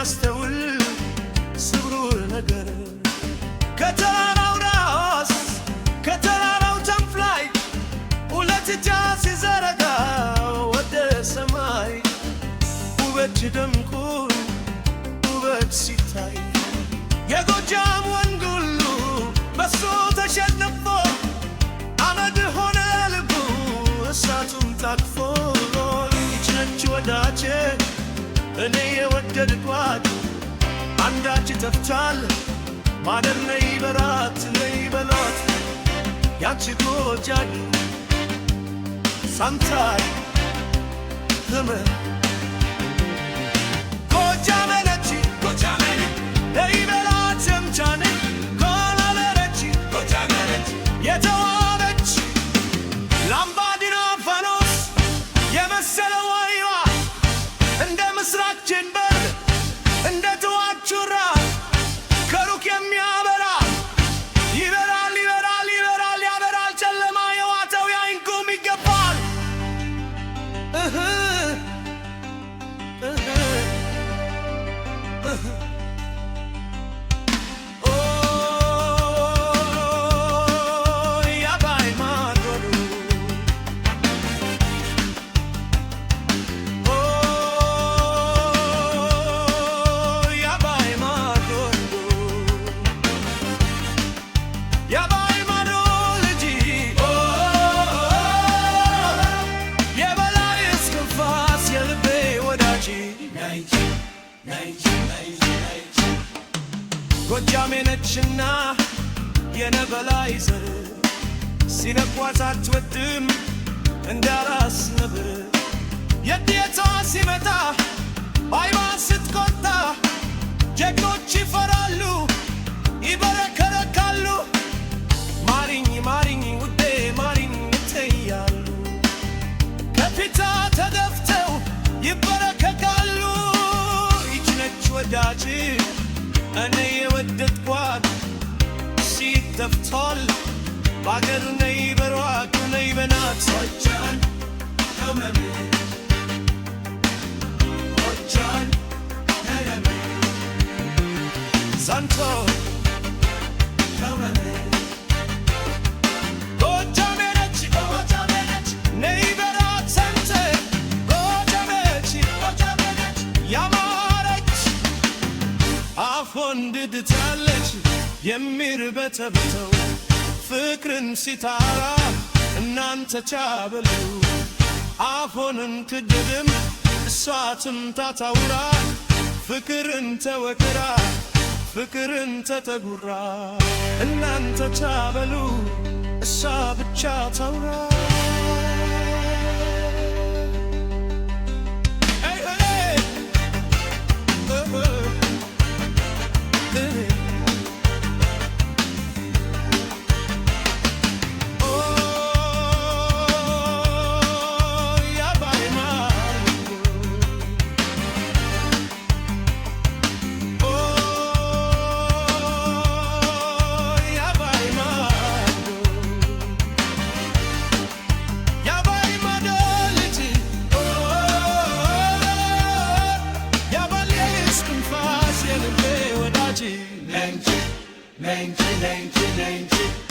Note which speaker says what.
Speaker 1: የሚያስተውል ስብሩር ነገር ከተራራው ራስ ከተራራው ጫፍ ላይ ሁለት እጅ ሲዘረጋ ወደ ሰማይ ውበት ደምቆ ውበት ሲታይ የጎጃም ወንድ ሁሉ በሱ ተሸንፎ አመድ ሆነ ልቡ እሳቱን ታቅፎ ይህች ነች ወዳጄ እኔ የወደድኳት አንዳች ተፍቷል ማደር ነይ በራት ነይ በሏት ያንቺ ጎጃኝ ሳንታይ ህመም ጎጃሜ ነች ጎጃሜ ነይ በላት ሰምቻኔ ኮላበረች ጎጃሜ ነች የተዋበች ላምባዲና ፋኖስ የመሰለ ወይዋ እንደ ምስራቅ ጀንበር እንደ ጠዋት ጩራ ከሩቅ የሚያበራ ይበራል ይበራል ይበራል ያበራል ጨለማ የዋጠው ያይንኩም ይገባል ጎጃሜ ነችና የነበላይ ዘር ሲነኳት አትወድም እንዳራስ ነብር የዴታ ሲመታ ባይባ ስትቆጣ ጀግኖች ይፈራሉ ይበረከረካሉ ማሪኝ ማሪኝ ውዴ ማሪኝ ይተያሉ ከፊታ ተደፍተው ይበረከካሉ ይህች ነች ወዳጅ እኔ የወደድኳት ሲተፍቷል ባገሩ ነይ በሯቱ ነይ በናት ጎጃን ህመሜ ጎጃን ህመሜ ዛንቶ ህመሜ ጎጃሜ ነች ጎጃሜ ነች ነይ በራት ሰምተ ጎጃሜ ነች ጎጃሜ ነች ያማረች አፎን ድድታለች የሚርበተብተው ፍቅርን ሲታራ እናንተ ቻበሉ አፎንን ትድድም እሷትም ታታውራ ፍቅርን ተወክራ ፍቅርን ተተጉራ እናንተ ቻበሉ እሷ ብቻ ታውራ Nenci, nenci, nenci, nenci.